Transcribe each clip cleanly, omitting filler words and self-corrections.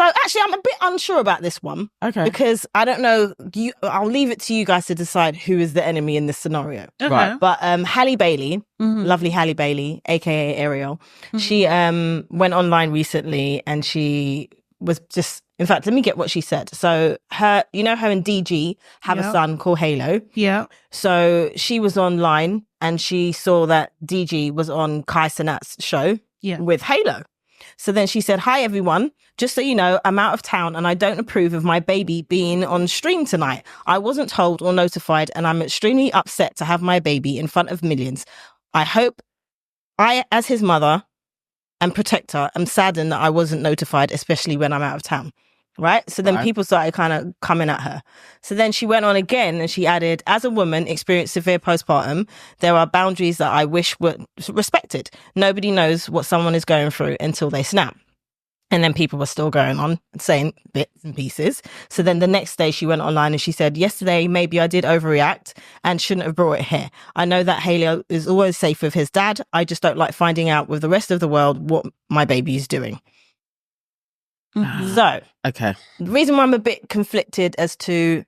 So actually, I'm a bit unsure about this one. Okay. Because I don't know. I'll leave it to you guys to decide who is the enemy in this scenario. Okay. Right. But Halle Bailey, lovely Halle Bailey, aka Ariel, she went online recently and she was just. In fact, let me get what she said. So her and DG have a son called Halo. Yeah. So she was online and she saw that DG was on Kai Cenat's show with Halo. So then she said, "Hi, everyone. Just so you know, I'm out of town and I don't approve of my baby being on stream tonight. I wasn't told or notified and I'm extremely upset to have my baby in front of millions. I hope I, as his mother and protector, am saddened that I wasn't notified, especially when I'm out of town." Right? So then people started kind of coming at her. So then she went on again and she added, "As a woman experienced severe postpartum, there are boundaries that I wish were respected. Nobody knows what someone is going through until they snap." And then people were still going on saying bits and pieces. So then the next day she went online and she said, "Yesterday, maybe I did overreact and shouldn't have brought it here. I know that Halo is always safe with his dad. I just don't like finding out with the rest of the world what my baby is doing." So, okay. The reason why I'm a bit conflicted as to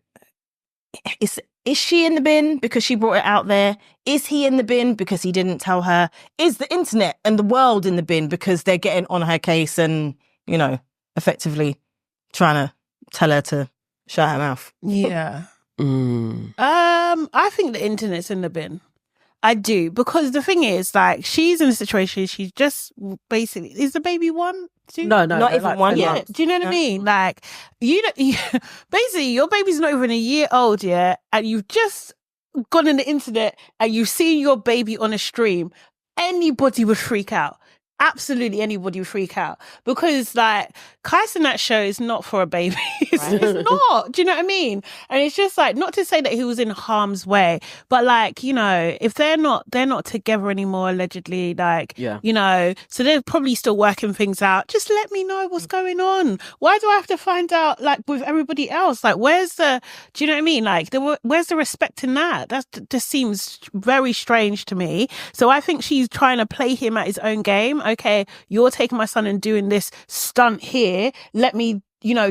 is she in the bin because she brought it out there? Is he in the bin because he didn't tell her? Is the internet and the world in the bin because they're getting on her case and, effectively trying to tell her to shut her mouth? Yeah. I think the internet's in the bin. I do, because the thing is, like, she's in a situation, she's just basically, is the baby 1, 2? No, not even like 1 Yeah, month. do you know what I mean? Like, basically, your baby's not even a year old yet, and you've just gone on the internet and you've seen your baby on a stream. Anybody would freak out. Absolutely anybody would freak out, because like Kai Cenat show is not for a baby. It's not. Do you know what I mean? And it's just like, not to say that he was in harm's way, but like, if they're not together anymore, allegedly, like, so they're probably still working things out. Just let me know what's going on. Why do I have to find out like with everybody else? Like, do you know what I mean? Like, where's the respect in that? That just seems very strange to me. So I think she's trying to play him at his own game. Okay, you're taking my son and doing this stunt here. Let me,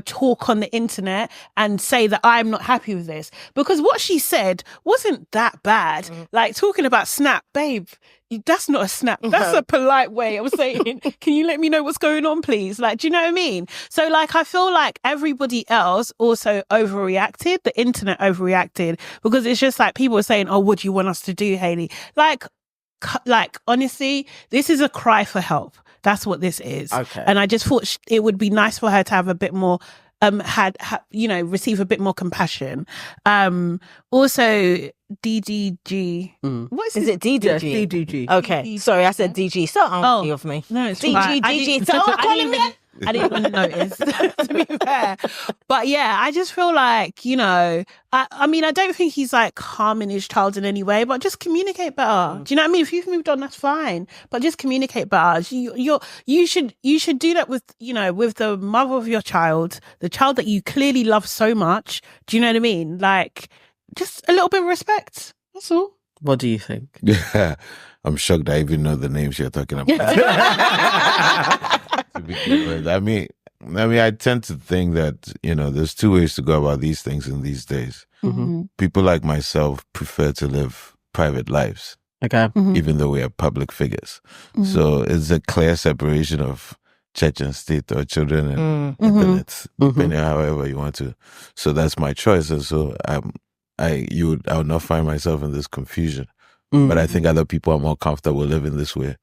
talk on the internet and say that I'm not happy with this. Because what she said wasn't that bad. Like, talking about snap, babe, that's not a snap. That's a polite way of saying, can you let me know what's going on, please? Like, do you know what I mean? So, like, I feel like everybody else also overreacted. The internet overreacted, because it's just like people were saying, "Oh, what do you want us to do, Hayley?" Like, honestly, this is a cry for help. That's what this is. Okay. And I just thought it would be nice for her to have a bit more, receive a bit more compassion. Also, DDG. What Is it DDG? Yes, DDG. Okay. Sorry, I said DG. So auntie of me. No, it's DG, fine. DG. So I'm calling me. I didn't even notice, to be fair. But yeah, I just feel like, I mean, I don't think he's like harming his child in any way, but just communicate better. Do you know what I mean? If you've moved on, that's fine, but just communicate better. You should do that with, with the mother of your child, the child that you clearly love so much. Do you know what I mean? Like, just a little bit of respect. That's all. What do you think? Yeah, I'm shocked I even know the names you're talking about. To begin with. I mean, I tend to think that, there's two ways to go about these things in these days. People like myself prefer to live private lives. Okay. Even though we are public figures. So it's a clear separation of church and state, or children and internet, depending on however you want to. So that's my choice. And so I would not find myself in this confusion. But I think other people are more comfortable living this way,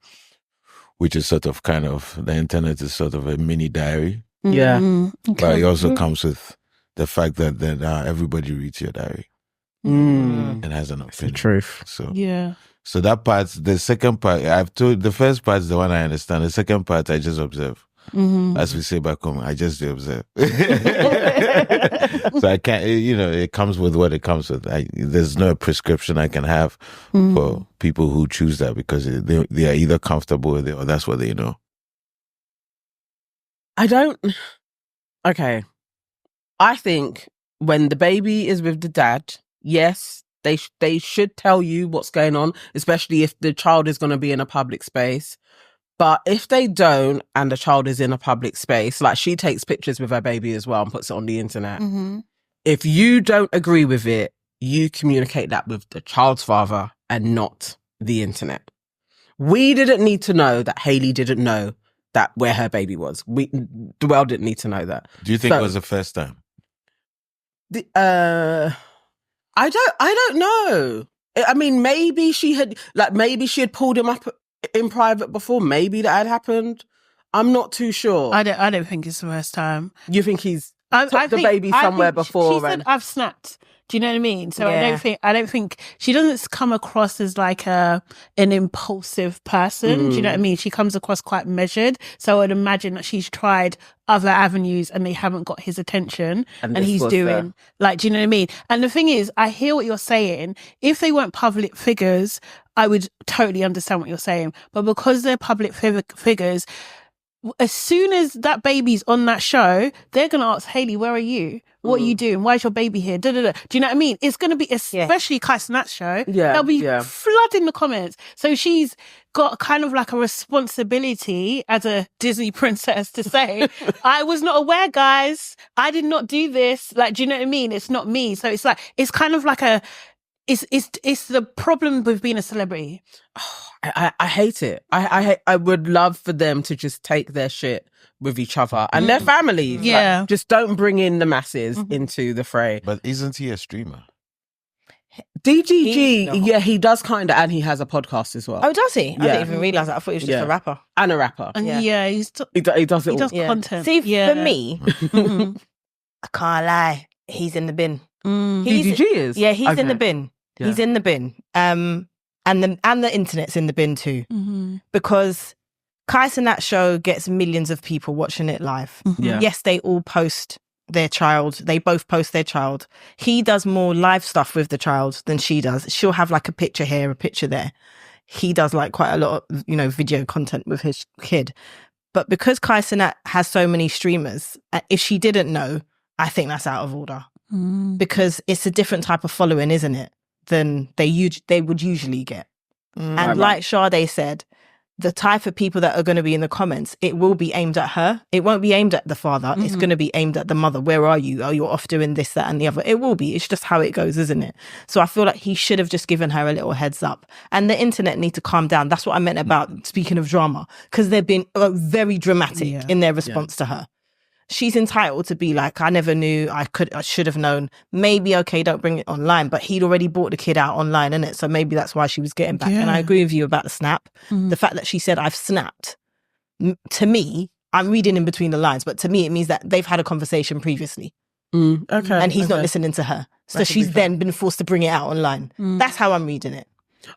which is sort of the internet is sort of a mini diary. Yeah. Okay. But it also comes with the fact that then everybody reads your diary and has an opinion. The truth. So Yeah. So that part, the second part, the first part is the one I understand. The second part, I just observe. As we say back home, I just do observe. So I can't, it comes with what it comes with. There's no prescription I can have for people who choose that, because they are either comfortable with it or that's what they know. Okay. I think when the baby is with the dad, yes, they should tell you what's going on, especially if the child is going to be in a public space. But if they don't and the child is in a public space, like she takes pictures with her baby as well and puts it on the internet. Mm-hmm. If you don't agree with it, you communicate that with the child's father and not the internet. We didn't need to know that Halle didn't know that where her baby was. The world didn't need to know that. Do you think it was the first time? I don't know. I mean, maybe she had pulled him up in private before. Maybe that had happened. I'm not too sure. I don't think it's the first time. You think he's took the baby somewhere before? She said, "I've snapped." Do you know what I mean? So Yeah. I don't think she doesn't come across as like an impulsive person. Do you know what I mean? She comes across quite measured. So I would imagine that she's tried other avenues and they haven't got his attention, and he's doing like, do you know what I mean? And the thing is, I hear what you're saying. If they weren't public figures, I would totally understand what you're saying. But because they're public figures, as soon as that baby's on that show, they're going to ask Halle, where are you? What are you doing? Why is your baby here? Da, da, da. Do you know what I mean? It's going to be, especially Kai Cenat's show, they'll be flooding the comments. So she's got kind of like a responsibility as a Disney princess to say, I was not aware, guys. I did not do this. Like, do you know what I mean? It's not me. So it's like, it's kind of like it's the problem with being a celebrity. Oh, I hate it. I would love for them to just take their shit with each other and their families. Yeah. Like, just don't bring in the masses into the fray. But isn't he a streamer? DGG, he does kind of, and he has a podcast as well. Oh, does he? I didn't even realise that. I thought he was just a rapper. And a rapper. And he does it all. Content. See, for me, I can't lie. He's in the bin. DGG is? Yeah, he's in the bin. Yeah. He's in the bin. And the internet's in the bin too. Because Kai Cenat show gets millions of people watching it live. Yeah. Yes, they all post their child. They both post their child. He does more live stuff with the child than she does. She'll have like a picture here, a picture there. He does like quite a lot of, video content with his kid. But because Kai Cenat has so many streamers, if she didn't know, I think that's out of order. Because it's a different type of following, isn't it, than they would usually get. And like Sade said, the type of people that are going to be in the comments, it will be aimed at her. It won't be aimed at the father. It's going to be aimed at the mother. Where are you? Oh, you're off doing this, that, and the other. It will be. It's just how it goes, isn't it? So I feel like he should have just given her a little heads up. And the internet need to calm down. That's what I meant about speaking of drama, because they've been very dramatic in their response to her. She's entitled to be like, I never knew, I should have known. Maybe, okay, don't bring it online. But he'd already bought the kid out online, innit? So maybe that's why she was getting back. Yeah. And I agree with you about the snap. The fact that she said, I've snapped. To me, I'm reading in between the lines, but to me, it means that they've had a conversation previously. Okay. And he's not listening to her. So she's then been forced to bring it out online. That's how I'm reading it.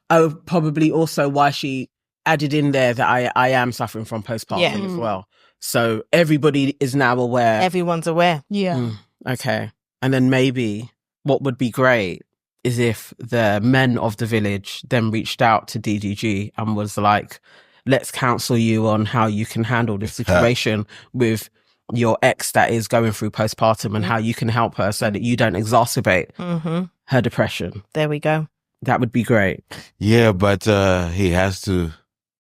Oh, probably also why she added in there that I am suffering from postpartum as well. So everybody is now aware. Everyone's aware. Yeah. Okay. And then maybe what would be great is if the men of the village then reached out to DDG and was like, let's counsel you on how you can handle this situation with your ex that is going through postpartum and how you can help her so that you don't exacerbate her depression. There we go. That would be great. Yeah, but he has to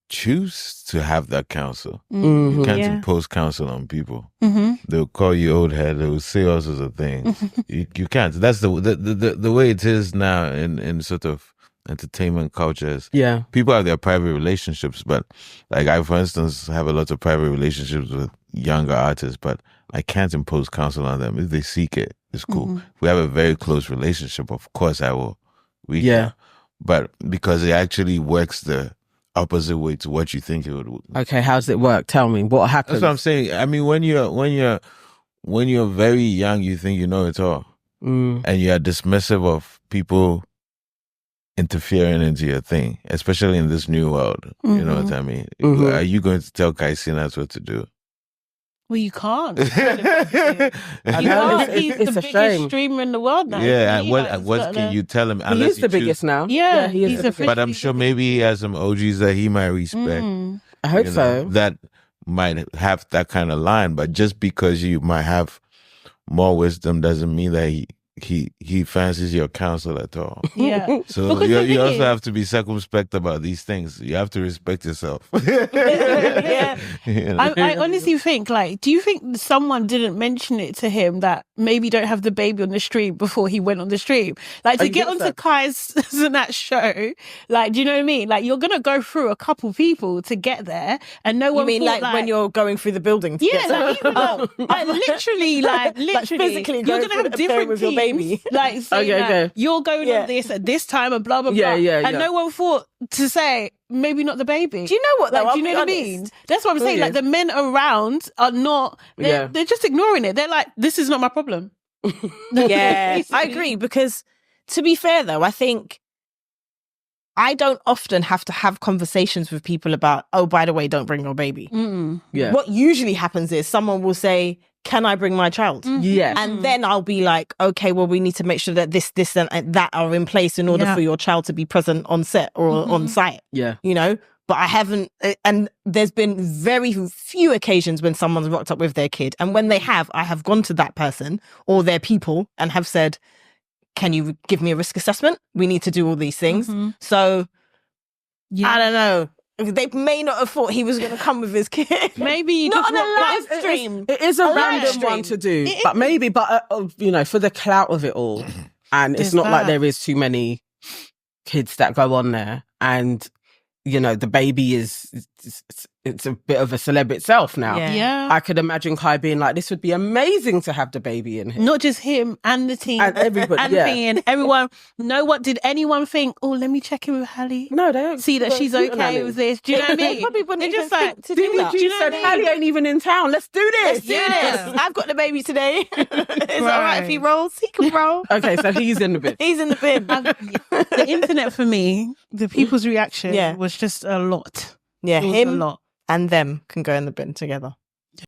choose to have that counsel. You can't impose counsel on people. They'll call you old head. They will say all sorts of things. You can't. That's the way it is now in sort of entertainment cultures. Yeah, people have their private relationships, but like I, for instance, have a lot of private relationships with younger artists, but I can't impose counsel on them. If they seek it, it's cool. If we have a very close relationship, of course I will reach out. But because it actually works the opposite way to what you think it would. Okay, how does it work? Tell me what happens. That's what I'm saying. I mean, when you're very young, you think you know it all, and you are dismissive of people interfering into your thing, especially in this new world. You know what I mean? Are you going to tell Kai Cenat what to do? Well, you can't. He's the biggest streamer in the world now. Yeah, and what can you tell him? He is the biggest now. Yeah, he's the But I'm sure maybe he has some OGs that he might respect. I hope so. That might have that kind of line, but just because you might have more wisdom doesn't mean that he fancies your counsel at all. Yeah. So you also have to be circumspect about these things. You have to respect yourself. Yeah. You know? I honestly think, like, do you think someone didn't mention it to him that maybe don't have the baby on the stream before he went on the stream? Like, to get onto Kai's that show, like, do you know what I mean? Like, you're going to go through a couple people to get there, and no one. You mean like when you're going through the building? Yeah, like, literally, like physically, you're going to have different with teams, your baby. like, saying you're going on this at this time and blah blah blah. And no one thought to say maybe not the baby. Do you know what? Like, do you know what I mean? That's what I'm saying. Like, the men around are not. They're just ignoring it. They're like, this is not my problem. Yeah, I agree, because to be fair though, I think I don't often have to have conversations with people about, oh, by the way, don't bring your baby. Yeah. What usually happens is someone will say, can I bring my child? Yeah. And then I'll be like, okay, well, we need to make sure that this and that are in place in order for your child to be present on set or on site. Yeah. You know? But I haven't, and there's been very few occasions when someone's rocked up with their kid. And when they have, I have gone to that person or their people and have said, can you give me a risk assessment? We need to do all these things. So, I don't know. They may not have thought he was going to come with his kid. Maybe not on a live stream. It is a random one to do, but maybe, you know, for the clout of it all, and it's not like there is too many kids that go on there, and you know, the baby it's a bit of a celeb itself now. Yeah. I could imagine Kai being like, this would be amazing to have the baby in here. Not just him and the team. And everybody, and everyone. Did anyone think, oh, let me check in with Halle? No, they don't. See that she's okay with this. Do you know what I mean? They probably wouldn't They're even just like, think to do that. You said Halle ain't even in town. Let's do this. Let's do this. I've got the baby today. Is it all right if he rolls? He can roll. Okay, so he's in the bin. He's in the bin. The internet for me, the people's reaction was just a lot. Yeah, it was him a lot. and them can go in the bin together.